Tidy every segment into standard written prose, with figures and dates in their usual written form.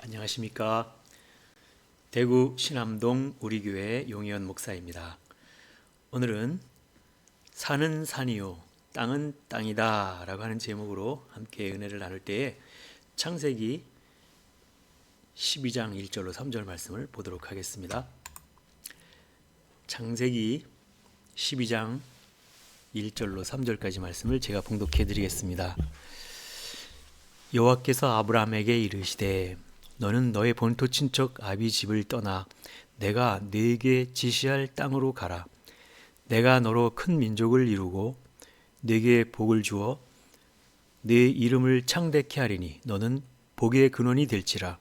안녕하십니까. 대구 신암동 우리교회 용의원 목사입니다. 오늘은 산은 산이요 땅은 땅이다 라고 하는 제목으로 함께 은혜를 나눌 때에 창세기 12장 1절로 3절 말씀을 보도록 하겠습니다. 창세기 12장 1절로 3절까지 말씀을 제가 봉독해 드리겠습니다. 여호와께서 아브라함에게 이르시되 너는 너의 본토 친척 아비 집을 떠나 내가 네게 지시할 땅으로 가라. 내가 너로 큰 민족을 이루고 네게 복을 주어 네 이름을 창대케 하리니 너는 복의 근원이 될지라.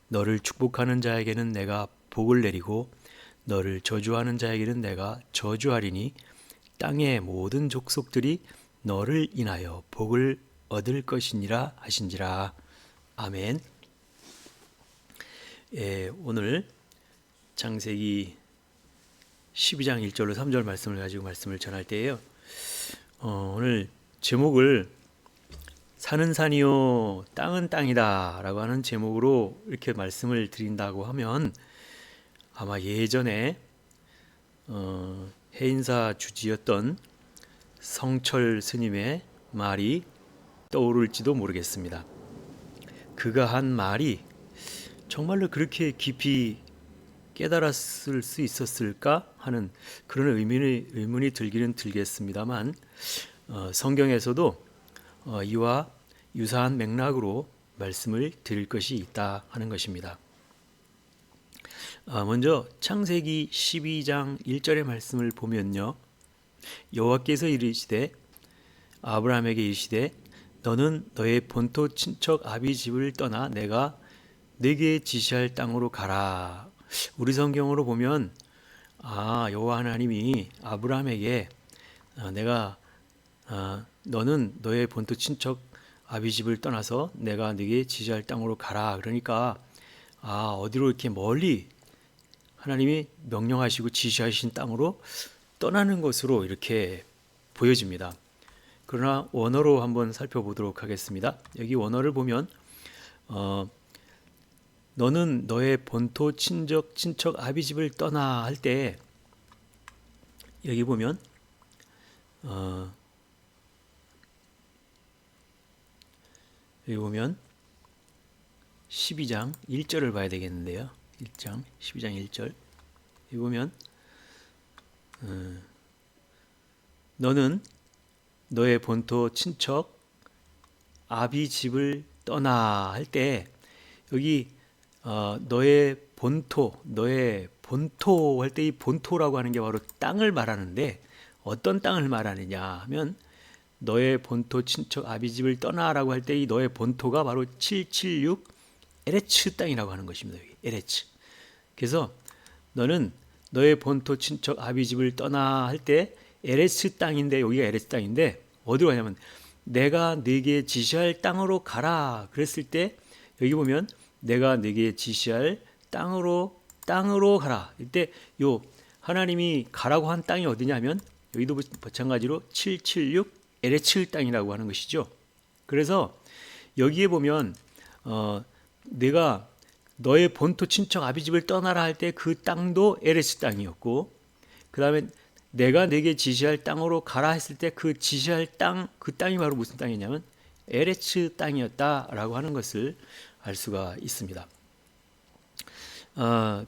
너를 축복하는 자에게는 내가 복을 내리고 너를 저주하는 자에게는 내가 저주하리니 땅의 모든 족속들이 너를 인하여 복을 얻을 것이니라 하신지라. 아멘. 오늘 창세기 12장 1절로 3절 말씀을 가지고 말씀을 전할 때에요. 오늘 제목을 산은 산이요 땅은 땅이다 라고 하는 제목으로 이렇게 말씀을 드린다고 하면 아마 예전에 해인사 주지였던 성철 스님의 말이 떠오를지도 모르겠습니다. 그가 한 말이 정말로 그렇게 깊이 깨달았을 수 있었을까 하는 그런 의문이 들기는 들겠습니다만 성경에서도 이와 유사한 맥락으로 말씀을 드릴 것이 있다 하는 것입니다. 먼저 창세기 12장 1절의 말씀을 보면요. 여호와께서 이르시되 아브라함에게 이르시되 너는 너의 본토 친척 아비 집을 떠나 내가 네게 지시할 땅으로 가라. 우리 성경으로 보면 여호와 하나님이 아브라함에게 너는 너의 본토 친척 아비 집을 떠나서 내가 네게 지시할 땅으로 가라. 그러니까 어디로 이렇게 멀리 하나님이 명령하시고 지시하신 땅으로 떠나는 것으로 이렇게 보여집니다. 그러나 원어로 한번 살펴보도록 하겠습니다. 여기 원어를 보면 너는 너의 본토 친척 아비 집을 떠나 할 때 여기 보면 여기 보면 12장 1절을 봐야 되겠는데요. 12장 1절 여기 보면 너는 너의 본토 친척 아비 집을 떠나 할 때 여기 너의 본토 할 때 이 본토라고 하는 게 바로 땅을 말하는데 어떤 땅을 말하느냐 하면 너의 본토 친척 아비 집을 떠나라고 할 때 이 너의 본토가 바로 776 에레츠 땅이라고 하는 것입니다. 여기 에레츠. 그래서 너는 너의 본토 친척 아비 집을 떠나 할 때 에레츠 땅인데 여기가 에레츠 땅인데 어디로 가냐면 내가 네게 지시할 땅으로 가라 그랬을 때 여기 보면 내가 네게 지시할 땅으로 가라. 이때 요 하나님이 가라고 한 땅이 어디냐면 여기도 마찬가지로 776 에레츠 땅이라고 하는 것이죠. 그래서 여기에 보면 내가 너의 본토 친척 아비 집을 떠나라 할 때 그 땅도 에레츠 땅이었고 그 다음에 내가 네게 지시할 땅으로 가라 했을 때 그 지시할 땅, 그 땅이 바로 무슨 땅이냐면 에레츠 땅이었다라고 하는 것을 알 수가 있습니다.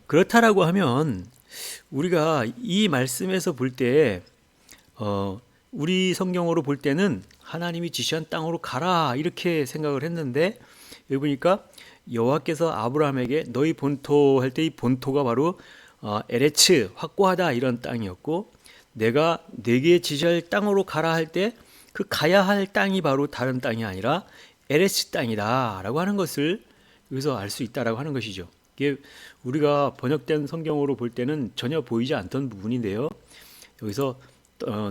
그렇다라고 하면 우리가 이 말씀에서 볼 때 우리 성경으로 볼 때는 하나님이 지시한 땅으로 가라 이렇게 생각을 했는데 여기 보니까 여호와께서 아브라함에게 너희 본토 할 때 이 본토가 바로 에레츠 확고하다 이런 땅이었고 내가 네게 지시할 땅으로 가라 할 때 그 가야 할 땅이 바로 다른 땅이 아니라 에레츠 땅이다 라고 하는 것을 여기서 알 수 있다라고 하는 것이죠. 이게 우리가 번역된 성경으로 볼 때는 전혀 보이지 않던 부분인데요. 여기서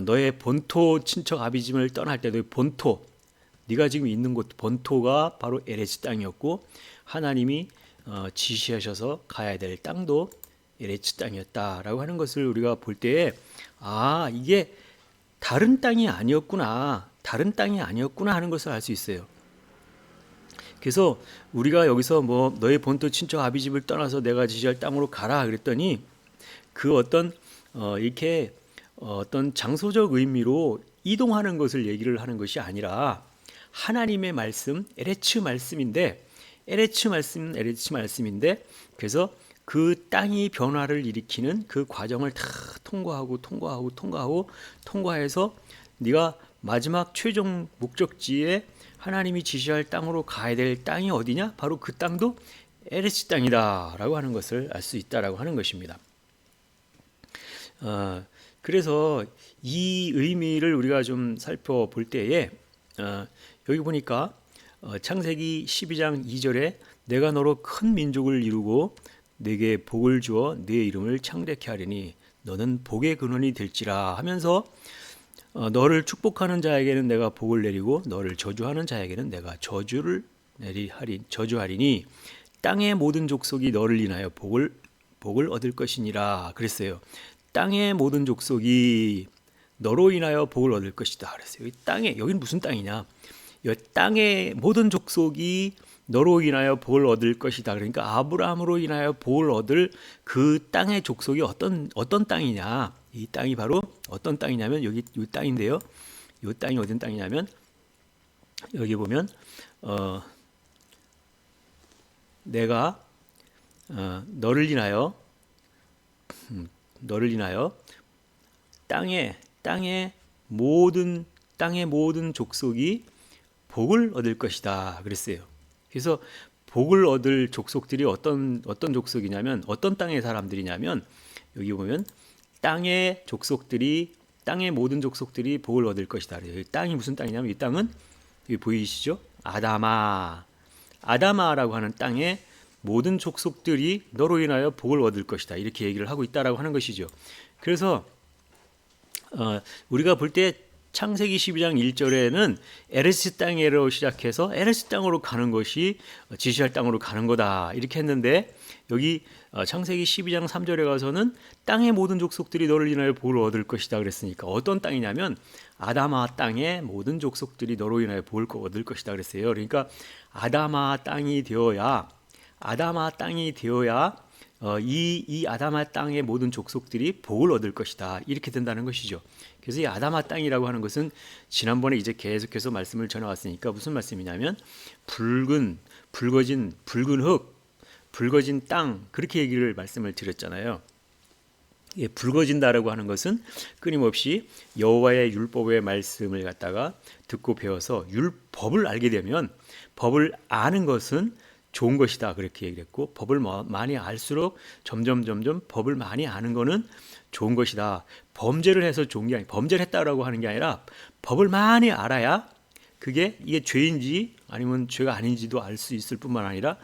너의 본토 친척 아비 집을 떠날 때 너의 본토 네가 지금 있는 곳 본토가 바로 에레츠 땅이었고 하나님이 지시하셔서 가야 될 땅도 에레츠 땅이었다라고 하는 것을 우리가 볼 때에 이게 다른 땅이 아니었구나 하는 것을 알 수 있어요. 그래서 우리가 여기서 뭐 너의 본토 친척 아비집을 떠나서 내가 지시할 땅으로 가라 그랬더니 그 어떤 이렇게 어떤 장소적 의미로 이동하는 것을 얘기를 하는 것이 아니라 하나님의 말씀, 에레츠 말씀인데 에레츠 말씀인데 그래서 그 땅이 변화를 일으키는 그 과정을 다 통과해서 네가 마지막 최종 목적지에 하나님이 지시할 땅으로 가야 될 땅이 어디냐? 바로 그 땅도 에레츠 땅이다라고 하는 것을 알 수 있다라고 하는 것입니다. 그래서 이 의미를 우리가 좀 살펴볼 때에 여기 보니까 창세기 12장 2절에 내가 너로 큰 민족을 이루고 네게 복을 주어 네 이름을 창대케 하리니 너는 복의 근원이 될지라 하면서 너를 축복하는 자에게는 내가 복을 내리고 너를 저주하는 자에게는 내가 저주하리니 땅의 모든 족속이 너를 인하여 복을 얻을 것이니라 그랬어요. 땅의 모든 족속이 너로 인하여 복을 얻을 것이다 그랬어요. 여기는 무슨 땅이냐? 이 땅의 모든 족속이 너로 인하여 복을 얻을 것이다. 그러니까 아브라함으로 인하여 복을 얻을 그 땅의 족속이 어떤 땅이냐? 이 땅이 바로 어떤 땅이냐면 여기 이 땅인데요. 이 땅이 어떤 땅이냐면 여기 보면 내가 너를 인하여 땅의 모든 족속이 복을 얻을 것이다 그랬어요. 그래서 복을 얻을 족속들이 어떤 족속이냐면 어떤 땅의 사람들이냐면 여기 보면 땅의 모든 족속들이 복을 얻을 것이다. 이 땅이 무슨 땅이냐면 이 땅은 여기 보이시죠? 아다마라고 하는 땅의 모든 족속들이 너로 인하여 복을 얻을 것이다. 이렇게 얘기를 하고 있다라고 하는 것이죠. 그래서 우리가 볼 때 창세기 12장 1절에는 에레스 땅으로 시작해서 에레스 땅으로 가는 것이 지시할 땅으로 가는 거다 이렇게 했는데 여기 창세기 12장 3절에 가서는 땅의 모든 족속들이 너를 인하여 복을 얻을 것이다 그랬으니까 어떤 땅이냐면 아다마 땅의 모든 족속들이 너로 인하여 복을 얻을 것이다 그랬어요. 그러니까 아다마 땅이 되어야 이 아다마 땅의 모든 족속들이 복을 얻을 것이다 이렇게 된다는 것이죠. 그래서 이 아다마 땅이라고 하는 것은 지난번에 이제 계속해서 말씀을 전해왔으니까 무슨 말씀이냐면 붉어진 흙, 붉어진 땅 그렇게 말씀을 드렸잖아요. 예, 붉어진다라고 하는 것은 끊임없이 여호와의 율법의 말씀을 갖다가 듣고 배워서 율법을 알게 되면 법을 아는 것은 좋은 것이다 그렇게 얘기했고 법을 많이 알수록 점점 법을 많이 아는 거는 좋은 것이다. 범죄를 해서 좋은 게 아니라 범죄를 했다라고 하는 게 아니라 법을 많이 알아야 이게 죄인지 아니면 죄가 아닌지도 알 수 있을 뿐만 아니라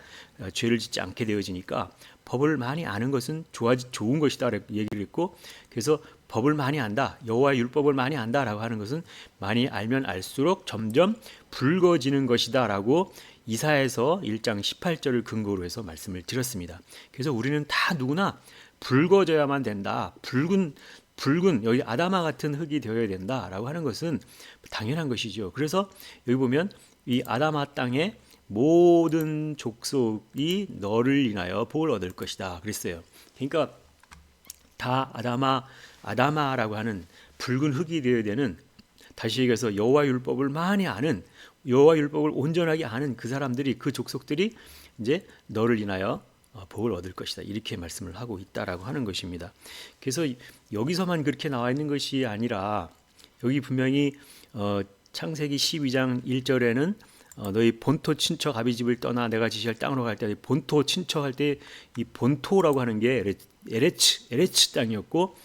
죄를 짓지 않게 되어지니까 법을 많이 아는 것은 좋은 것이다 얘기를 했고 그래서 법을 많이 안다. 여호와의 율법을 많이 안다라고 하는 것은 많이 알면 알수록 점점 붉어지는 것이다라고 이사야서 1장 18절을 근거로 해서 말씀을 드렸습니다. 그래서 우리는 다 누구나 붉어져야만 된다. 붉은 여기 아다마 같은 흙이 되어야 된다라고 하는 것은 당연한 것이죠. 그래서 여기 보면 이 아다마 땅의 모든 족속이 너를 인하여 복을 얻을 것이다 그랬어요. 그러니까 다 아다마라고 하는 붉은 흙이 되어야 되는 다시 얘기해서 여호와 율법을 많이 아는 여호와 율법을 온전하게 아는 그 사람들이 그 족속들이 이제 너를 인하여 복을 얻을 것이다 이렇게 말씀을 하고 있다라고 하는 것입니다. 그래서 여기서만 그렇게 나와 있는 것이 아니라 여기 분명히 창세기 12장 1절에는 너희 본토 친척 아비집을 떠나 내가 지시할 땅으로 갈 때 본토 친척할 때 이 본토라고 하는 게 에레츠 땅이었고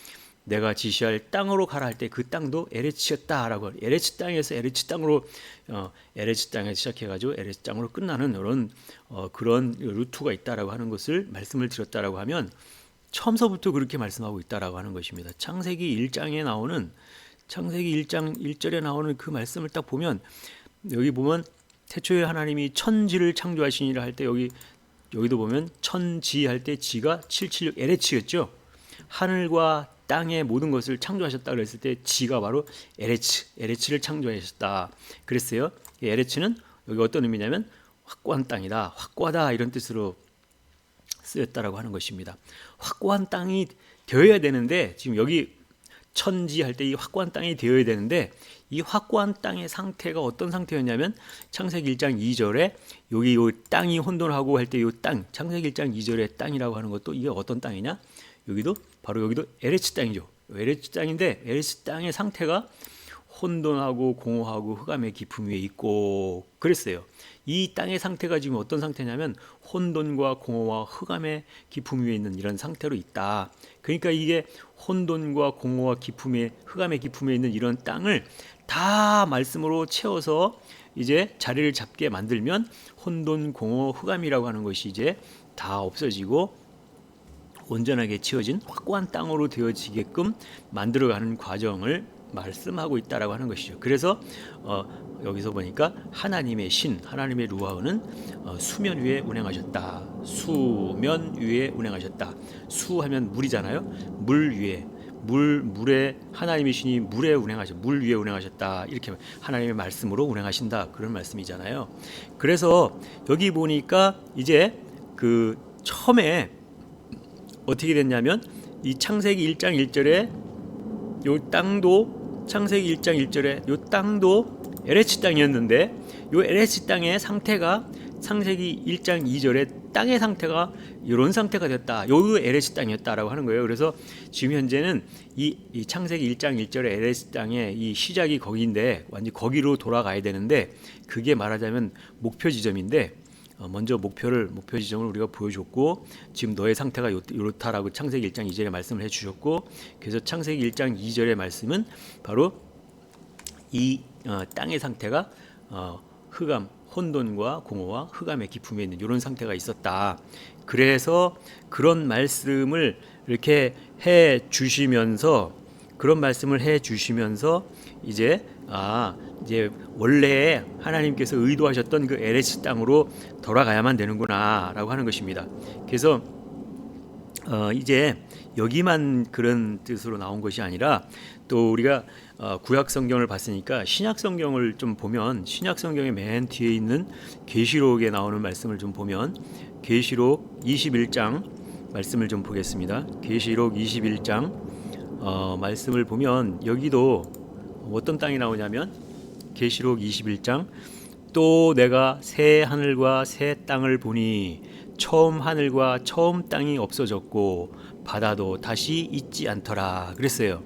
내가 지시할 땅으로 가라 할 때 그 땅도 에레츠였다라고 에레츠 땅에서 에레츠 땅으로 에레츠 땅에서 시작해가지고 에레츠 땅으로 끝나는 그런 루트가 있다라고 하는 것을 말씀을 드렸다라고 하면 처음서부터 그렇게 말씀하고 있다라고 하는 것입니다. 창세기 1장에 나오는 창세기 1장 1절에 나오는 그 말씀을 딱 보면 여기 보면 태초에 하나님이 천지를 창조하시니라 할 때 여기도 보면 천지 할 때 지가 776 에레츠였죠. 하늘과 땅의 모든 것을 창조하셨다 그랬을 때 지가 바로 에레츠를 창조하셨다 그랬어요. 에레츠는 여기 어떤 의미냐면 확고한 땅이다, 확고하다 이런 뜻으로 쓰였다라고 하는 것입니다. 확고한 땅이 되어야 되는데 지금 여기 천지 할 때 이 확고한 땅이 되어야 되는데 이 확고한 땅의 상태가 어떤 상태였냐면 창세기 1장 2절에 여기 요 땅이 혼돈하고 할 때 요 땅, 창세기 1장 2절의 땅이라고 하는 것도 이게 어떤 땅이냐? 여기도 바로 여기도 에레츠 땅이죠. 에레츠 땅인데 에레츠 땅의 상태가 혼돈하고 공허하고 흑암의 깊음 위에 있고 그랬어요. 이 땅의 상태가 지금 어떤 상태냐면 혼돈과 공허와 흑암의 깊음 위에 있는 이런 상태로 있다. 그러니까 이게 혼돈과 공허와 깊음에 흑암의 깊음에 있는 이런 땅을 다 말씀으로 채워서 이제 자리를 잡게 만들면 혼돈, 공허, 흑암이라고 하는 것이 이제 다 없어지고 온전하게 채워진 확고한 땅으로 되어지게끔 만들어가는 과정을 말씀하고 있다라고 하는 것이죠. 그래서 여기서 보니까 하나님의 신, 하나님의 루아흐는 수면 위에 운행하셨다. 수면 위에 운행하셨다. 수하면 물이잖아요. 물 위에 물에 하나님의 신이 물에 운행하셨, 물 위에 운행하셨다. 이렇게 하나님의 말씀으로 운행하신다. 그런 말씀이잖아요. 그래서 여기 보니까 이제 그 처음에 어떻게 됐냐면 이 창세기 1장 1절에 요 땅도 창세기 1장 1절에 요 땅도 에레츠 땅이었는데 요 에레츠 땅의 상태가 창세기 1장 2절에 땅의 상태가 이런 상태가 됐다. 요 에레츠 땅이었다라고 하는 거예요. 그래서 지금 현재는 이 창세기 1장 1절의 에레츠 땅의 이 시작이 거기인데 완전 거기로 돌아가야 되는데 그게 말하자면 목표 지점인데 먼저 목표 지점을 우리가 보여줬고 지금 너의 상태가 이렇다라고 창세기 1장 2절에 말씀을 해주셨고 그래서 창세기 1장 2절의 말씀은 바로 이 땅의 상태가 흑암, 혼돈과 공허와 흑암의 깊음에 있는 이런 상태가 있었다. 그래서 그런 말씀을 이렇게 해 주시면서 이제 이제 원래 하나님께서 의도하셨던 그 에레스 땅으로 돌아가야만 되는구나라고 하는 것입니다. 그래서 이제 여기만 그런 뜻으로 나온 것이 아니라 또 우리가 구약 성경을 봤으니까 신약 성경을 좀 보면 신약 성경의 맨 뒤에 있는 계시록에 나오는 말씀을 좀 보면 계시록 21장 말씀을 좀 보겠습니다. 계시록 21장 말씀을 보면 여기도 어떤 땅이 나오냐면 계시록 21장 또 내가 새 하늘과 새 땅을 보니 처음 하늘과 처음 땅이 없어졌고 바다도 다시 있지 않더라 그랬어요.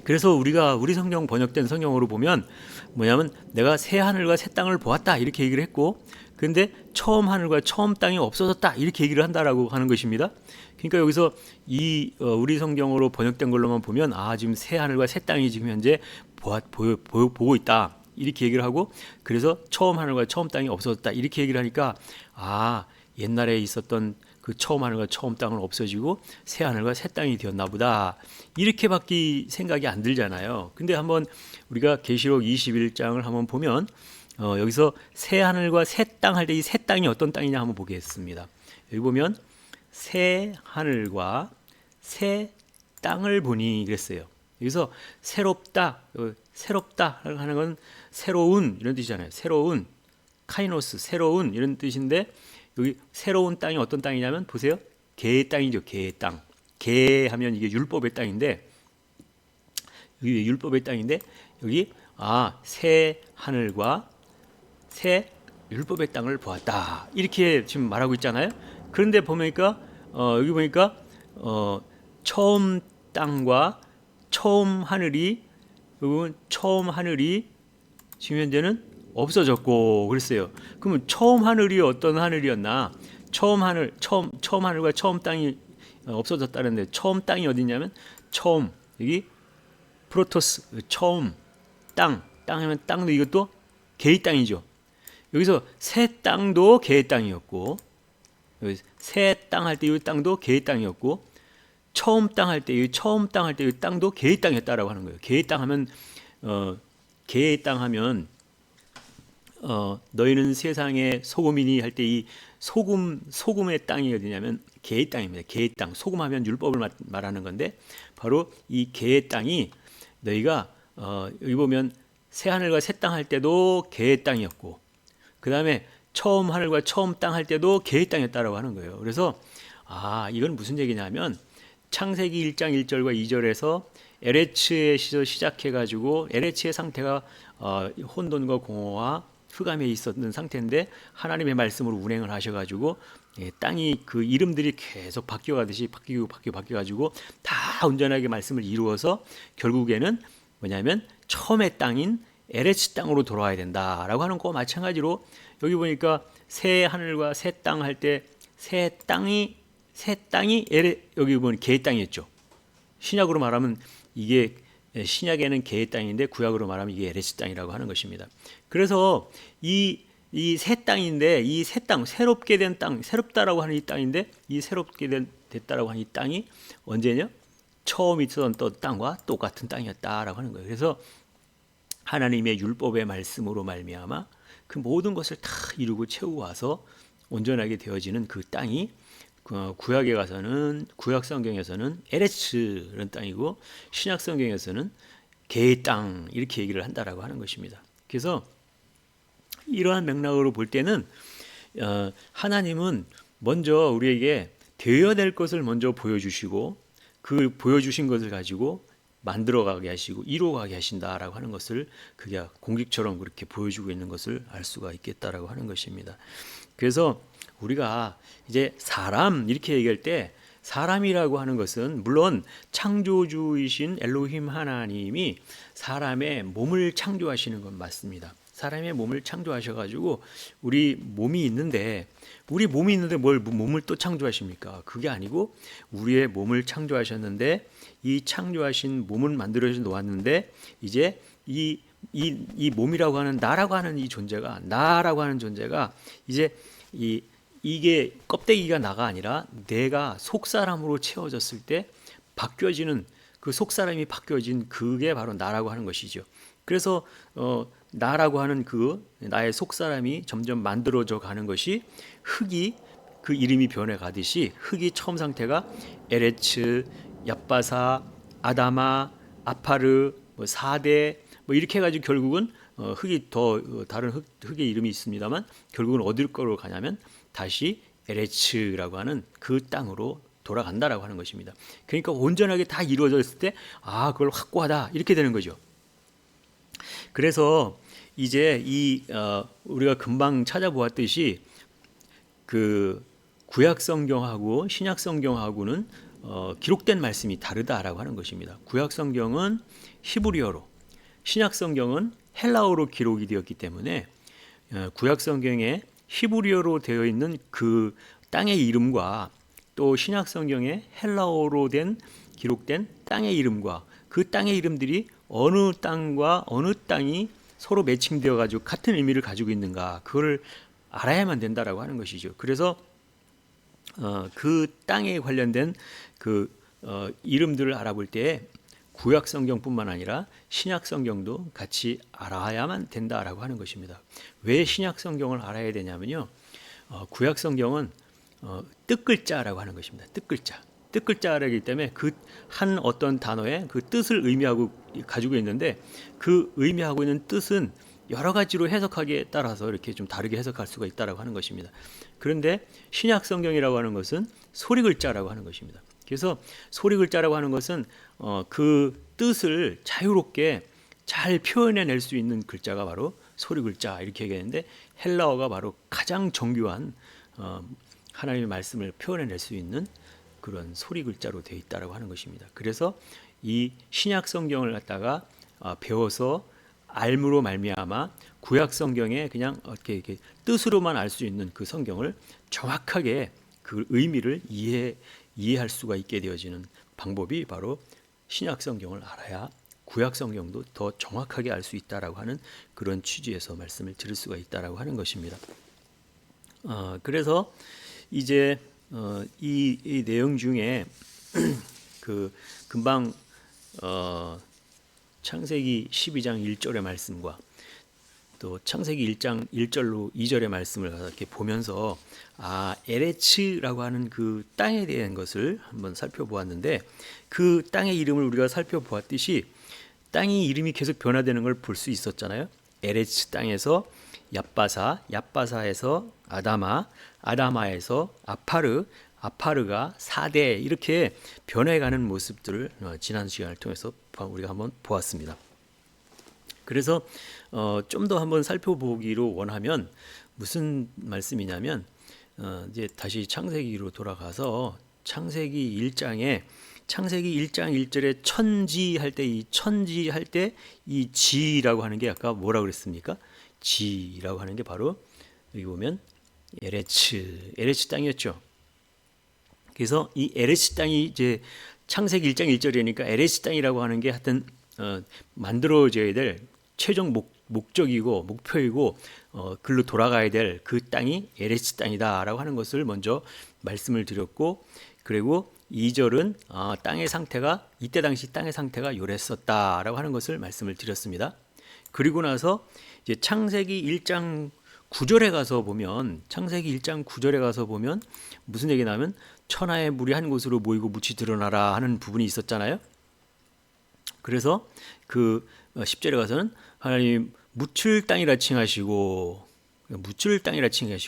그래서 우리가 우리 성경 번역된 성경으로 보면 뭐냐면 내가 새 하늘과 새 땅을 보았다 이렇게 얘기를 했고 근데 처음 하늘과 처음 땅이 없어졌다 이렇게 얘기를 한다라고 하는 것입니다. 그러니까 여기서 이 우리 성경으로 번역된 걸로만 보면 지금 새 하늘과 새 땅이 지금 현재 보고 있다 이렇게 얘기를 하고 그래서 처음 하늘과 처음 땅이 없어졌다 이렇게 얘기를 하니까 옛날에 있었던 그 처음 하늘과 처음 땅은 없어지고 새 하늘과 새 땅이 되었나 보다 이렇게밖에 생각이 안 들잖아요. 근데 한번 우리가 계시록 21장을 한번 보면 여기서 새 하늘과 새 땅 할 때 이 새 땅이 어떤 땅이냐 한번 보겠습니다. 여기 보면 새 하늘과 새 땅을 보니 그랬어요. 여기서 새롭다 하는 건 새로운 이런 뜻이잖아요. 새로운 카이노스 새로운 이런 뜻인데 여기 새로운 땅이 어떤 땅이냐면 보세요. 개의 땅이죠. 개의 땅. 개 하면 이게 율법의 땅인데 여기 율법의 땅인데 여기 새 하늘과 새 율법의 땅을 보았다. 이렇게 지금 말하고 있잖아요. 그런데 보니까 여기 보니까 처음 땅과 처음 하늘이 지금 현재는 없어졌고 그랬어요. 그러면 처음 하늘이 어떤 하늘이었나? 처음 하늘과 처음 땅이 없어졌다는데 처음 땅이 어디냐면 처음 여기 프로토스 처음 땅 하면 땅도 이것도 개의 땅이죠. 여기서 새 땅도 개의 땅이었고 여기 새 땅 할 때 이 땅도 개의 땅이었고 처음 땅 할 때 이 땅도 개의 땅이었다라고 하는 거예요. 개의 땅 하면 개의 땅 하면 너희는 세상의 소금이니 할 때 이 소금의 땅이 어디냐면 개의 땅입니다. 개의 땅. 소금하면 율법을 말하는 건데 바로 이 개의 땅이 너희가 여기 보면 새 하늘과 새 땅 할 때도 개의 땅이었고 그 다음에 처음 하늘과 처음 땅 할 때도 개의 땅이었다라고 하는 거예요. 그래서 이건 무슨 얘기냐면 창세기 1장 1절과 2절에서 에레츠에서 시작해가지고 에레츠의 상태가 혼돈과 공허와 흑암에 있었던 상태인데 하나님의 말씀으로 운행을 하셔가지고 땅이 그 이름들이 계속 바뀌어가듯이 바뀌어가지고 다 온전하게 말씀을 이루어서 결국에는 뭐냐면 처음의 땅인 에레츠 땅으로 돌아와야 된다라고 하는 거와 마찬가지로 여기 보니까 새 하늘과 새 땅 할 때 새 땅이 여기 보면 개의 땅이었죠. 신약으로 말하면 이게 신약에는 개의 땅인데 구약으로 말하면 이게 에레츠 땅이라고 하는 것입니다. 그래서 이 새 땅인데 이 새 땅, 새롭게 된 땅, 새롭다라고 하는 이 땅인데 이 새롭게 됐다라고 하는 이 땅이 언제냐? 처음 있었던 땅과 똑같은 땅이었다라고 하는 거예요. 그래서 하나님의 율법의 말씀으로 말미암아 그 모든 것을 다 이루고 채우고 와서 온전하게 되어지는 그 땅이 구약에 가서는 구약 성경에서는 에레츠라는 땅이고 신약 성경에서는 개의 땅 이렇게 얘기를 한다라고 하는 것입니다. 그래서 이러한 맥락으로 볼 때는 하나님은 먼저 우리에게 되어야 될 것을 먼저 보여주시고 그 보여주신 것을 가지고 만들어가게 하시고 이루어가게 하신다라고 하는 것을 그게 공직처럼 그렇게 보여주고 있는 것을 알 수가 있겠다라고 하는 것입니다. 그래서 우리가 이제 사람 이렇게 얘기할 때 사람이라고 하는 것은 물론 창조주이신 엘로힘 하나님이 사람의 몸을 창조하시는 건 맞습니다. 사람의 몸을 창조하셔가지고 우리 몸이 있는데 뭘 몸을 또 창조하십니까? 그게 아니고 우리의 몸을 창조하셨는데 이 창조하신 몸을 만들어 놓았는데 이제 이 몸이라고 하는 나라고 하는 이 존재가 이제 이게 껍데기가 나가 아니라 내가 속사람으로 채워졌을 때 바뀌어지는 그 속사람이 바뀌어진 그게 바로 나라고 하는 것이죠. 그래서 나라고 하는 그 나의 속사람이 점점 만들어져 가는 것이 흙이 그 이름이 변해 가듯이 흙이 처음 상태가 에레츠, 얍바사, 아다마, 아파르, 사대 이렇게 해가지고 결국은 흙이 더 다른 흙의 이름이 있습니다만 결국은 어딜 거로 가냐면 다시 에레츠라고 하는 그 땅으로 돌아간다라고 하는 것입니다. 그러니까 온전하게 다 이루어졌을 때 그걸 확고하다 이렇게 되는 거죠. 그래서 이제 우리가 금방 찾아보았듯이 그 구약 성경하고 신약 성경하고는 기록된 말씀이 다르다라고 하는 것입니다. 구약 성경은 히브리어로, 신약 성경은 헬라어로 기록이 되었기 때문에 구약 성경에 히브리어로 되어 있는 그 땅의 이름과 또 신약 성경에 헬라어로 기록된 땅의 이름과 그 땅의 이름들이 어느 땅과 어느 땅이 서로 매칭되어 가지고 같은 의미를 가지고 있는가 그걸 알아야만 된다라고 하는 것이죠. 그래서 그 땅에 관련된 그 이름들을 알아볼 때 구약 성경뿐만 아니라 신약 성경도 같이 알아야만 된다라고 하는 것입니다. 왜 신약 성경을 알아야 되냐면요. 구약 성경은 뜻글자라고 하는 것입니다. 뜻글자라기 때문에 그 한 어떤 단어의 그 뜻을 의미하고 가지고 있는데 그 의미하고 있는 뜻은 여러 가지로 해석하기에 따라서 이렇게 좀 다르게 해석할 수가 있다라고 하는 것입니다. 그런데 신약 성경이라고 하는 것은 소리글자라고 하는 것입니다. 그래서 소리글자라고 하는 것은 그 뜻을 자유롭게 잘 표현해낼 수 있는 글자가 바로 소리글자 이렇게 얘기하는데 헬라어가 바로 가장 정교한 하나님의 말씀을 표현해낼 수 있는 그런 소리글자로 되어 있다라고 하는 것입니다. 그래서 이 신약 성경을 갖다가 배워서 알므로 말미암아 구약 성경에 그냥 이렇게 뜻으로만 알 수 있는 그 성경을 정확하게 그 의미를 이해할 수가 있게 되어지는 방법이 바로 신약 성경을 알아야 구약 성경도 더 정확하게 알 수 있다라고 하는 그런 취지에서 말씀을 들을 수가 있다라고 하는 것입니다. 그래서 이제 이 내용 중에 그 금방 창세기 12장 1절의 말씀과 또 창세기 1장 1절로 2절의 말씀을 이렇게 보면서 에레츠라고 하는 그 땅에 대한 것을 한번 살펴보았는데 그 땅의 이름을 우리가 살펴보았듯이 땅이 이름이 계속 변화되는 걸 볼 수 있었잖아요. 에레츠 땅에서 얍바사, 얍바사에서 아다마, 아다마에서 아파르, 아파르가 4대 이렇게 변해가는 모습들을 지난 시간을 통해서 우리가 한번 보았습니다. 그래서 좀 더 한번 살펴보기로 원하면 무슨 말씀이냐면 이제 다시 창세기로 돌아가서 창세기 1장 1절에 천지 할 때 이 천지 할 때 이 지라고 하는 게 아까 뭐라고 그랬습니까? 지라고 하는 게 바로 여기 보면 에레츠 땅이었죠. 그래서 이 에레츠 땅이 이제 창세기 1장 1절이니까 에레츠 땅이라고 하는 게 하여튼 만들어져야 될 최종 목적이고 목표이고 글로 돌아가야 될 그 땅이 에레츠 땅이다라고 하는 것을 먼저 말씀을 드렸고, 그리고 2절은 땅의 상태가 이때 당시 땅의 상태가 요랬었다라고 하는 것을 말씀을 드렸습니다. 그리고 나서 이제 창세기 1장 9절에 가서 보면 무슨 얘기 나면 천하의 물이 한 곳으로 모이고 묻이 드러나라 하는 부분이 있었잖아요. 그래서 그 10절에 가서는 하나님 묻힐 땅이라 칭하시고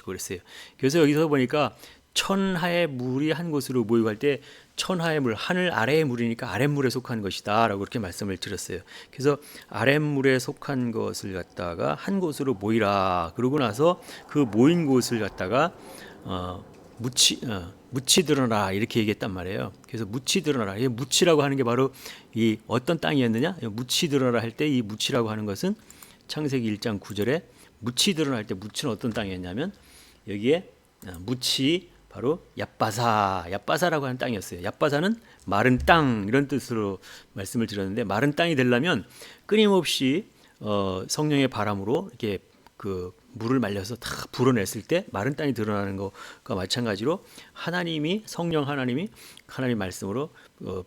그랬어요. 그래서 여기서 보니까 천하의 물이 한 곳으로 모이고 할 때 천하의 물, 하늘 아래의 물이니까 아랫물에 속한 것이다 라고 그렇게 말씀을 드렸어요. 그래서 아랫물에 속한 것을 갖다가 한 곳으로 모이라, 그러고 나서 그 모인 곳을 갖다가 묻히 드러나라 이렇게 얘기했단 말이에요. 그래서 묻히 드러나라, 이 묻히라고 하는 게 바로 이 어떤 땅이었느냐, 묻히 드러나라 할 때 이 묻히라고 하는 것은 창세기 1장 9절에 묻히 드러날 때 묻히는 어떤 땅이었냐면 여기에 묻히 바로 얍바사라고 하는 땅이었어요. 얍바사는 마른 땅 이런 뜻으로 말씀을 드렸는데, 마른 땅이 되려면 끊임없이 성령의 바람으로 이렇게 그 물을 말려서 다 불어냈을 때 마른 땅이 드러나는 것과 마찬가지로 하나님이 하나님 말씀으로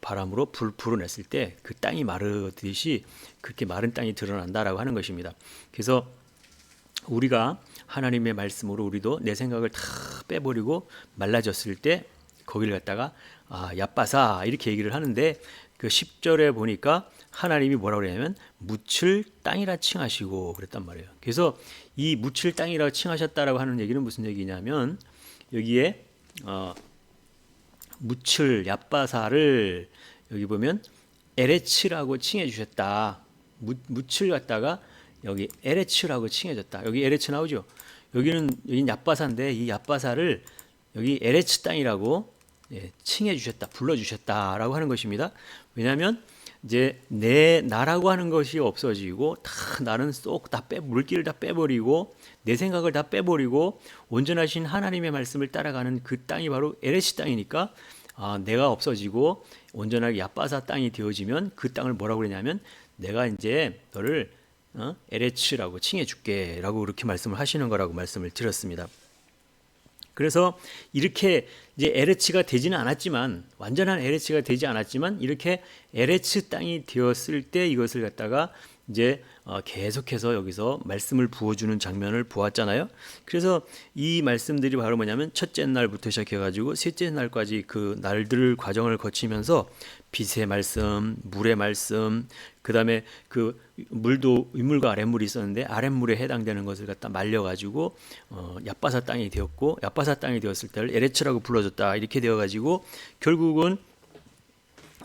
바람으로 불어냈을 때 그 땅이 마르듯이 그렇게 마른 땅이 드러난다라고 하는 것입니다. 그래서 우리가 하나님의 말씀으로 우리도 내 생각을 다 빼버리고 말라졌을 때 거기를 갖다가 얍바사 이렇게 얘기를 하는데, 그 10절에 보니까 하나님이 뭐라고 그러냐면 묻힐 땅이라 칭하시고 그랬단 말이에요. 그래서 이 묻힐 땅이라 칭하셨다라고 하는 얘기는 무슨 얘기냐면 여기에 묻힐 얍바사를 여기 보면 에레츠라고 칭해 주셨다. 묻힐 갖다가 여기 에레츠라고 칭해졌다. 여기 에레츠 나오죠. 여기는 얍바사인데 이 얍바사를 여기 에레츠 땅이라고 칭해 주셨다, 불러 주셨다라고 하는 것입니다. 왜냐하면 이제 나라고 하는 것이 없어지고 다 나는 쏙 다 물기를 다 빼버리고 내 생각을 다 빼버리고 온전하신 하나님의 말씀을 따라가는 그 땅이 바로 에레츠 땅이니까 내가 없어지고 온전하게 얍바사 땅이 되어지면 그 땅을 뭐라고 그러냐면 내가 이제 너를 에레츠라고 칭해 줄게라고 그렇게 말씀을 하시는 거라고 말씀을 드렸습니다. 그래서 이렇게 이제 에레츠가 되지는 않았지만, 완전한 에레츠가 되지 않았지만 이렇게 에레츠 땅이 되었을 때 이것을 갖다가 이제 계속해서 여기서 말씀을 부어주는 장면을 보았잖아요. 그래서 이 말씀들이 바로 뭐냐면 첫째 날부터 시작해가지고 셋째 날까지 그 날들 과정을 거치면서 빛의 말씀, 물의 말씀, 그 다음에 그 물도 윗물과 아랫물이 있었는데 아랫물에 해당되는 것을 갖다 말려가지고 얍바사 땅이 되었고, 얍바사 땅이 되었을 때를 에레츠라고 불러줬다 이렇게 되어가지고 결국은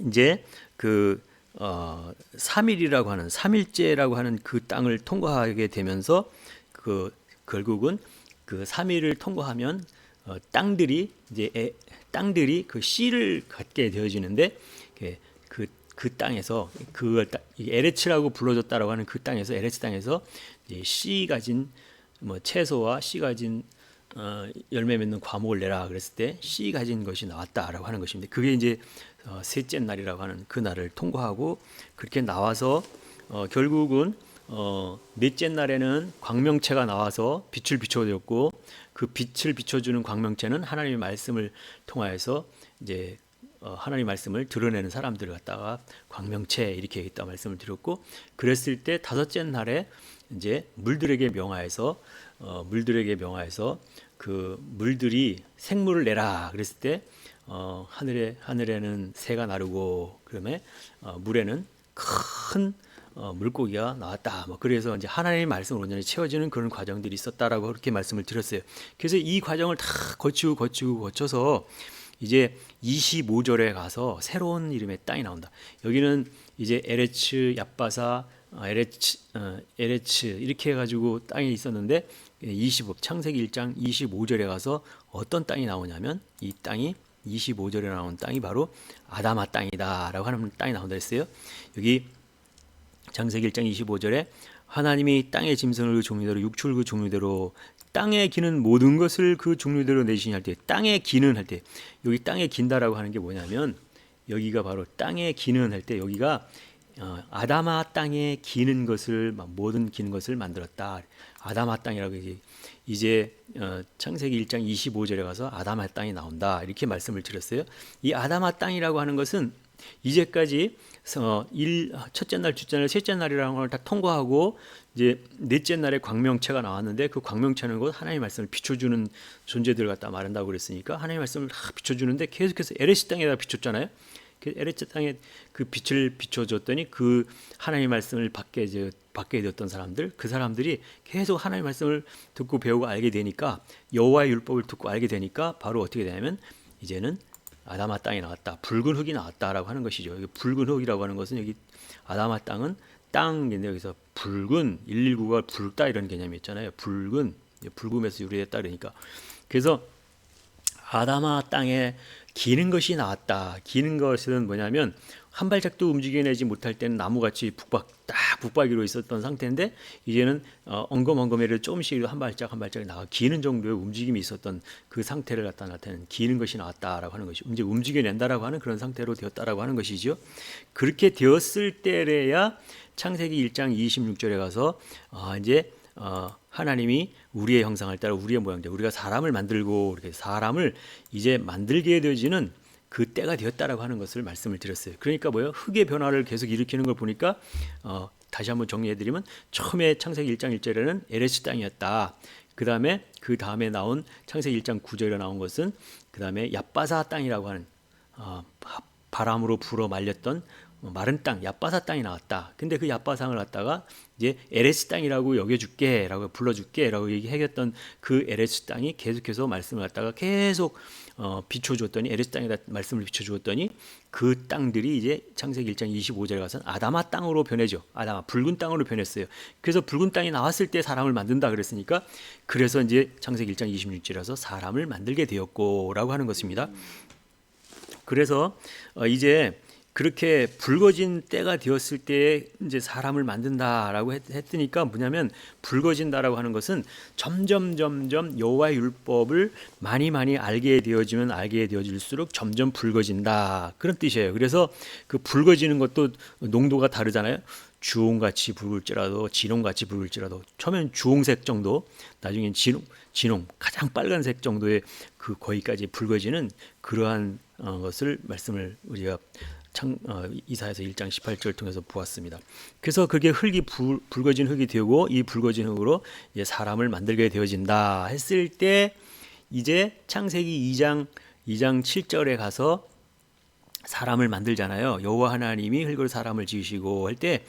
이제 그 3일이라고 하는 3일째라고 하는 그 땅을 통과하게 되면서 그 결국은 그 3일을 통과하면 땅들이 그 씨를 갖게 되어지는데 그 땅에서 그 에레츠라고 불러줬다라고 하는 그 땅에서 에레츠 땅에서 씨 가진 채소와 씨 가진 열매 맺는 과목을 내라 그랬을 때 씨 가진 것이 나왔다라고 하는 것입니다. 그게 이제 셋째 날이라고 하는 그 날을 통과하고 그렇게 나와서 결국은 넷째 날에는 광명체가 나와서 빛을 비춰줬고, 그 빛을 비춰주는 광명체는 하나님의 말씀을 통하여서 이제 하나님 말씀을 드러내는 사람들을 갖다가 광명체 이렇게 했다 말씀을 드렸고, 그랬을 때 다섯째 날에 이제 물들에게 명하여서 그 물들이 생물을 내라 그랬을 때 하늘에는 새가 나르고 그다음에 물에는 큰 물고기가 나왔다. 뭐 그래서 이제 하나님의 말씀을 온전히 채워지는 그런 과정들이 있었다라고 그렇게 말씀을 드렸어요. 그래서 이 과정을 다 거쳐서 이제 25절에 가서 새로운 이름의 땅이 나온다. 여기는 이제 에레츠, 얍바사, 에레츠 이렇게 해가지고 땅이 있었는데 창세기 1장 25절에 가서 어떤 땅이 나오냐면 이 땅이 25절에 나온 땅이 바로 아담아 땅이다라고 하는 땅이 나온다 했어요. 여기 창세기 1장 25절에 하나님이 땅의 짐승을 그 종류대로 육축을 그 종류대로 땅에 기는 모든 것을 그 종류대로 내시니 할 때 땅에 기는 할 때 여기 땅에 긴다라고 하는 게 뭐냐면 여기가 바로 땅에 기는 할 때 여기가 아담아 땅에 기는 것을 모든 기는 것을 만들었다. 아담아 땅이라고 이제 창세기 1장 25절에 가서 아담아 땅이 나온다. 이렇게 말씀을 드렸어요. 이 아담아 땅이라고 하는 것은 이제까지 첫째 날, 둘째 날, 셋째 날이라는 걸 다 통과하고 이제 넷째 날에 광명체가 나왔는데 그 광명체는 곧 하나님의 말씀을 비춰주는 존재들을 갖다 말한다고 그랬으니까 하나님의 말씀을 다 비춰주는데 계속해서 에레스 땅에다 비췄잖아요. 에레스 땅에 그 빛을 비춰줬더니 그 하나님의 말씀을 받게 되었던 사람들, 그 사람들이 계속 하나님의 말씀을 듣고 배우고 알게 되니까 여호와의 율법을 듣고 알게 되니까 바로 어떻게 되냐면 이제는 아담아 땅이 나왔다. 붉은 흙이 나왔다라고 하는 것이죠. 여기 붉은 흙이라고 하는 것은 여기 아담아 땅은 땅인데 여기서 붉은 119가 붉다 이런 개념이 있잖아요. 붉음에서 유래됐다 그러니까. 그래서 아담아 땅에 기는 것이 나왔다. 기는 것은 뭐냐면 한 발짝도 움직여내지 못할 때는 나무같이 북박이로 있었던 상태인데 이제는 엉금엉금해를 조금씩 한 발짝 나가 기는 정도의 움직임이 있었던 그 상태를 갖다 나타내는 기는 것이 나왔다라고 하는 것이 이제 움직여낸다라고 하는 그런 상태로 되었다라고 하는 것이죠. 그렇게 되었을 때래야 창세기 1장 26절에 가서 이제 하나님이 우리의 형상을 따라 우리의 모양대로 우리가 사람을 만들고 이렇게 사람을 이제 만들게 되어지는 그 때가 되었다라고 하는 것을 말씀을 드렸어요. 그러니까 뭐예요? 흙의 변화를 계속 일으키는 걸 보니까 다시 한번 정리해드리면 처음에 창세기 1장 1절에는 에레스 땅이었다. 그 다음에 나온 창세기 1장 9절에 나온 것은 그 다음에 얍바사 땅이라고 하는 바람으로 불어 말렸던 마른 땅, 얍바사 땅이 나왔다. 근데 그 얍바상을 갖다가 이제 에레스 땅이라고 여겨줄게라고 불러줄게라고 얘기했던 그 에레스 땅이 계속해서 말씀을 갖다가 계속 비춰주었더니 에레스 땅에다 말씀을 비춰주었더니 그 땅들이 이제 창세기 1장 25절에 가서 아담아 땅으로 변해죠. 아담아 붉은 땅으로 변했어요. 그래서 붉은 땅이 나왔을 때 사람을 만든다 그랬으니까 그래서 이제 창세기 1장 26절에서 사람을 만들게 되었고라고 하는 것입니다. 그래서 이제 그렇게 붉어진 때가 되었을 때 이제 사람을 만든다라고 했으니까 뭐냐면 붉어진다라고 하는 것은 점점 여호와의 율법을 많이 알게 되어질수록 점점 붉어진다 그런 뜻이에요. 그래서 그 붉어지는 것도 농도가 다르잖아요. 주홍같이 붉을지라도 진홍같이 붉을지라도 처음엔 주홍색 정도, 나중엔 진홍 가장 빨간색 정도의 그 거기까지 붉어지는 그러한 것을 말씀을 우리가 이사야서 1장 18절 통해서 보았습니다. 그래서 그게 붉어진 흙이 되고 이 붉어진 흙으로 이제 사람을 만들게 되어진다 했을 때 이제 창세기 2장 7절에 가서 사람을 만들잖아요. 여호와 하나님이 흙으로 사람을 지으시고 할 때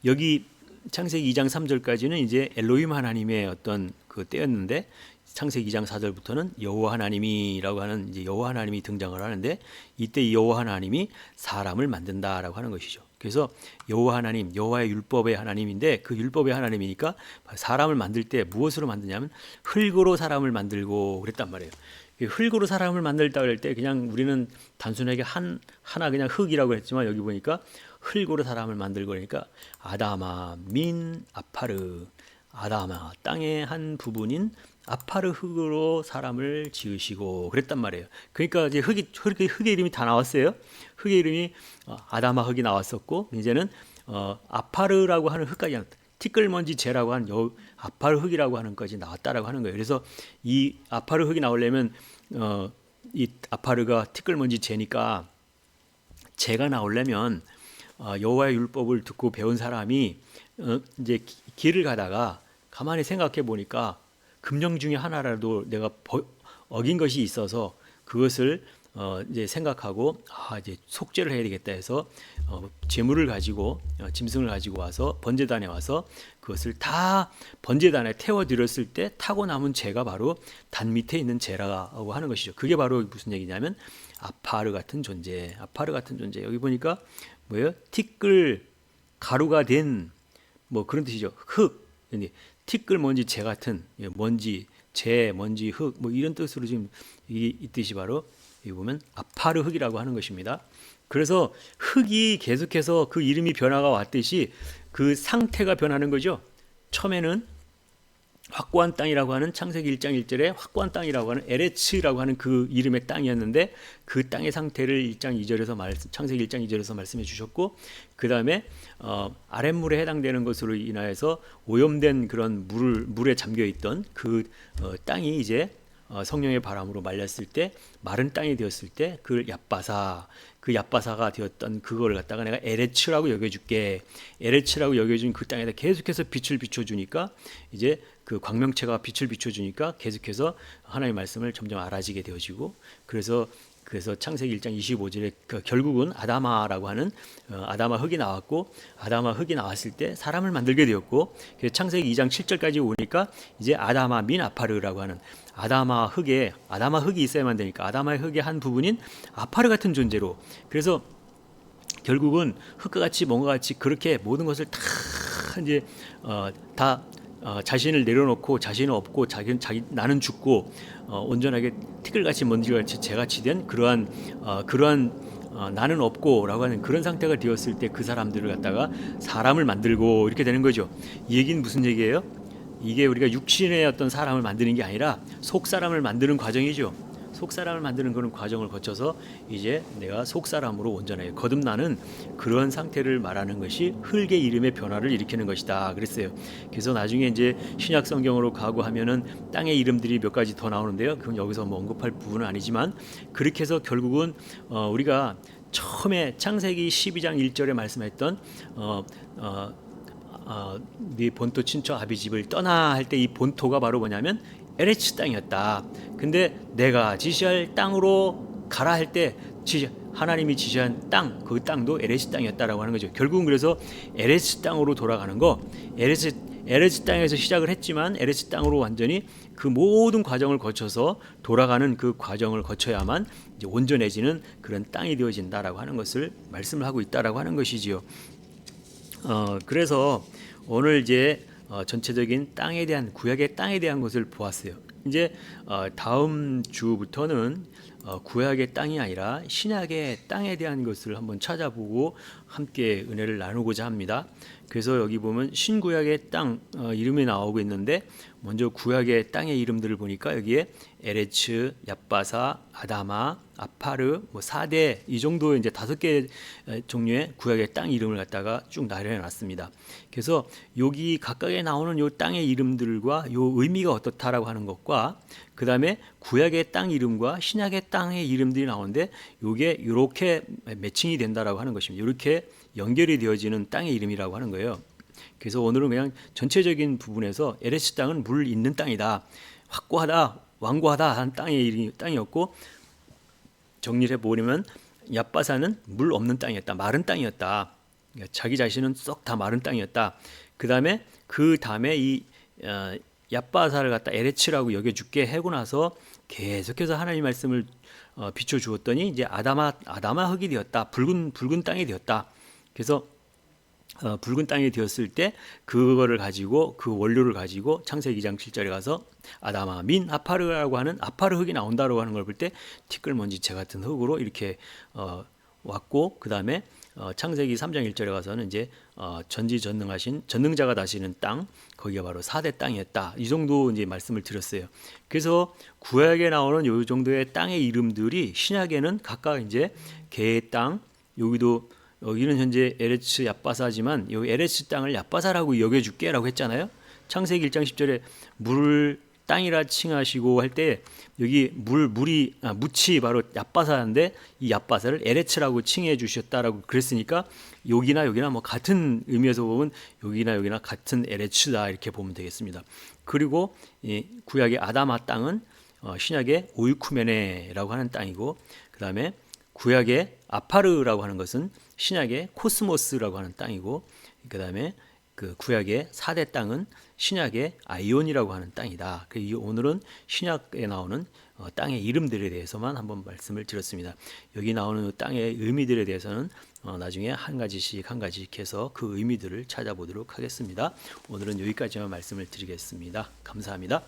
여기 창세기 2장 3절까지는 이제 엘로힘 하나님의 어떤 그 때였는데 창세기 2장 4절부터는 여호와 하나님이라고 하는 이제 여호와 하나님이 등장을 하는데 이때 여호와 하나님이 사람을 만든다라고 하는 것이죠. 그래서 여호와 하나님, 여호와의 율법의 하나님인데 그 율법의 하나님이니까 사람을 만들 때 무엇으로 만드냐면 흙으로 사람을 만들고 그랬단 말이에요. 흙으로 사람을 만들다 할 때 그냥 우리는 단순하게 하나 그냥 흙이라고 했지만 여기 보니까 흙으로 사람을 만들고 그러니까 아다마 민 아파르 아다마 땅의 한 부분인 아파르 흙으로 사람을 지으시고 그랬단 말이에요. 그러니까 이제 흙의 이름이 다 나왔어요. 흙의 이름이 아다마 흙이 나왔었고 이제는 아파르라고 하는 흙까지 티끌먼지 재라고 하는 아파르 흙이라고 하는 것까지 나왔다라고 하는 거예요. 그래서 이 아파르 흙이 나오려면 이 아파르가 티끌먼지 재니까 재가 나오려면 여호와의 율법을 듣고 배운 사람이 이제 길을 가다가 가만히 생각해 보니까 금령 중에 하나라도 내가 어긴 것이 있어서 그것을 이제 생각하고 이제 속죄를 해야 되겠다 해서 제물을 가지고 짐승을 가지고 와서 번제단에 와서 그것을 다 번제단에 태워 드렸을 때 타고 남은 재가 바로 단 밑에 있는 재라고 하는 것이죠. 그게 바로 무슨 얘기냐면 아파르 같은 존재, 아파르 같은 존재. 여기 보니까 뭐예요? 티끌 가루가 된 뭐 그런 뜻이죠. 흙, 티끌 먼지 재 같은 먼지, 재, 먼지, 흙 뭐 이런 뜻으로 지금 이 뜻이 바로 여기 보면 아파르 흙이라고 하는 것입니다. 그래서 흙이 계속해서 그 이름이 변화가 왔듯이 그 상태가 변하는 거죠. 처음에는 확고한 땅이라고 하는 창세기 1장 1절에 확고한 땅이라고 하는 에레츠라고 하는 그 이름의 땅이었는데 그 땅의 상태를 1장 2절에서 창세기 1장 2절에서 말씀해 주셨고 그 다음에 아랫물에 해당되는 것으로 인하여서 오염된 그런 물에 잠겨 있던 그 땅이 이제 성령의 바람으로 말렸을 때 마른 땅이 되었을 때 그 얕바사가 되었던 그거를 갖다가 내가 에레츠라고 여겨줄게. 에레츠라고 여겨준 그 땅에다 계속해서 빛을 비춰주니까 이제 그 광명체가 빛을 비춰주니까 계속해서 하나님의 말씀을 점점 알아지게 되어지고 그래서 창세기 1장 25절에 결국은 아다마라고 하는 아다마 흙이 나왔고 아다마 흙이 나왔을 때 사람을 만들게 되었고 창세기 2장 7절까지 오니까 이제 아다마 민 아파르라고 하는 아다마 흙이 있어야만 되니까 아다마의 흙의 한 부분인 아파르 같은 존재로 그래서 결국은 흙과 같이 뭔가 같이 그렇게 모든 것을 다 이제 자신을 내려놓고 자신은 없고 나는 죽고 온전하게 티끌같이 먼지같이 재같이 된 그러한 나는 없고라고 하는 그런 상태가 되었을 때 그 사람들을 갖다가 사람을 만들고 이렇게 되는 거죠. 이 얘기는 무슨 얘기예요? 이게 우리가 육신의 어떤 사람을 만드는 게 아니라 속 사람을 만드는 과정이죠. 속 사람을 만드는 그런 과정을 거쳐서 이제 내가 속 사람으로 온전하게 거듭나는 그런 상태를 말하는 것이 흙의 이름의 변화를 일으키는 것이다 그랬어요. 그래서 나중에 이제 신약 성경으로 가고 하면은 땅의 이름들이 몇 가지 더 나오는데요. 그건 여기서 뭐 언급할 부분은 아니지만 그렇게 해서 결국은 우리가 처음에 창세기 12장 1절에 말씀했던 네 본토 친척 아비집을 떠나 할 때 이 본토가 바로 뭐냐면 에레츠 땅이었다. 근데 내가 지시할 땅으로 가라 할 때 하나님이 지시한 땅, 그 땅도 에레츠 땅이었다라고 하는 거죠. 결국은 그래서 에레츠 땅으로 돌아가는 거, 에레츠 땅에서 시작을 했지만 에레츠 땅으로 완전히 그 모든 과정을 거쳐서 돌아가는 그 과정을 거쳐야만 이제 온전해지는 그런 땅이 되어진다라고 하는 것을 말씀을 하고 있다라고 하는 것이지요. 그래서 오늘 이제 전체적인 땅에 대한 구약의 땅에 대한 것을 보았어요. 이제 다음 주부터는 구약의 땅이 아니라 신약의 땅에 대한 것을 한번 찾아보고 함께 은혜를 나누고자 합니다. 그래서 여기 보면 신구약의 땅 이름이 나오고 있는데 먼저 구약의 땅의 이름들을 보니까 여기에 에레츠, 얕바사, 아다마, 아파르, 뭐 사대 이 정도 이제 5개 종류의 구약의 땅 이름을 갖다가 쭉 나열해놨습니다. 그래서 여기 각각에 나오는 요 땅의 이름들과 요 의미가 어떻다라고 하는 것과 그 다음에 구약의 땅 이름과 신약의 땅의 이름들이 나오는데 요게 이렇게 매칭이 된다라고 하는 것입니다. 이렇게 연결이 되어지는 땅의 이름이라고 하는 거예요. 그래서 오늘은 그냥 전체적인 부분에서 에레츠 땅은 물 있는 땅이다, 확고하다, 완고하다 한 땅이었고 정리를 해보려면 얕바사는 물 없는 땅이었다, 마른 땅이었다. 자기 자신은 썩 다 마른 땅이었다. 그 다음에 이 얕바사를 갖다 에레츠라고 여겨줄게 하고 나서 계속해서 하나님 말씀을 비춰주었더니 이제 아다마 흙이 되었다. 붉은 땅이 되었다. 그래서 붉은 땅이 되었을 때 그거를 가지고 그 원료를 가지고 창세기 2장 7절에 가서 아다마 민 아파르라고 하는 아파르 흙이 나온다라고 하는 걸 볼 때 티끌먼지채 같은 흙으로 이렇게 왔고 그 다음에 창세기 3장 1절에 가서는 이제 전지전능하신 전능자가 다스리는 땅 거기가 바로 4대 땅이었다. 이 정도 이제 말씀을 드렸어요. 그래서 구약에 나오는 이 정도의 땅의 이름들이 신약에는 각각 이제 개의 땅 여기는 현재 에레츠 얕바사지만 이 에레츠 땅을 얕바사라고 여겨줄게라고 했잖아요. 창세기 1장 10절에 물을 땅이라 칭하시고 할 때 여기 묻이 바로 얕바사인데 이 얕바사를 에레츠라고 칭해 주셨다라고 그랬으니까 여기나 뭐 같은 의미에서 보면 여기나 같은 에레츠다 이렇게 보면 되겠습니다. 그리고 구약의 아다마 땅은 신약의 오이쿠메네라고 하는 땅이고, 그 다음에 구약의 아파르라고 하는 것은 신약의 코스모스라고 하는 땅이고, 그 다음에 그 구약의 4대 땅은 신약의 아이온이라고 하는 땅이다. 오늘은 신약에 나오는 땅의 이름들에 대해서만 한번 말씀을 드렸습니다. 여기 나오는 땅의 의미들에 대해서는 나중에 한 가지씩 해서 그 의미들을 찾아보도록 하겠습니다. 오늘은 여기까지만 말씀을 드리겠습니다. 감사합니다.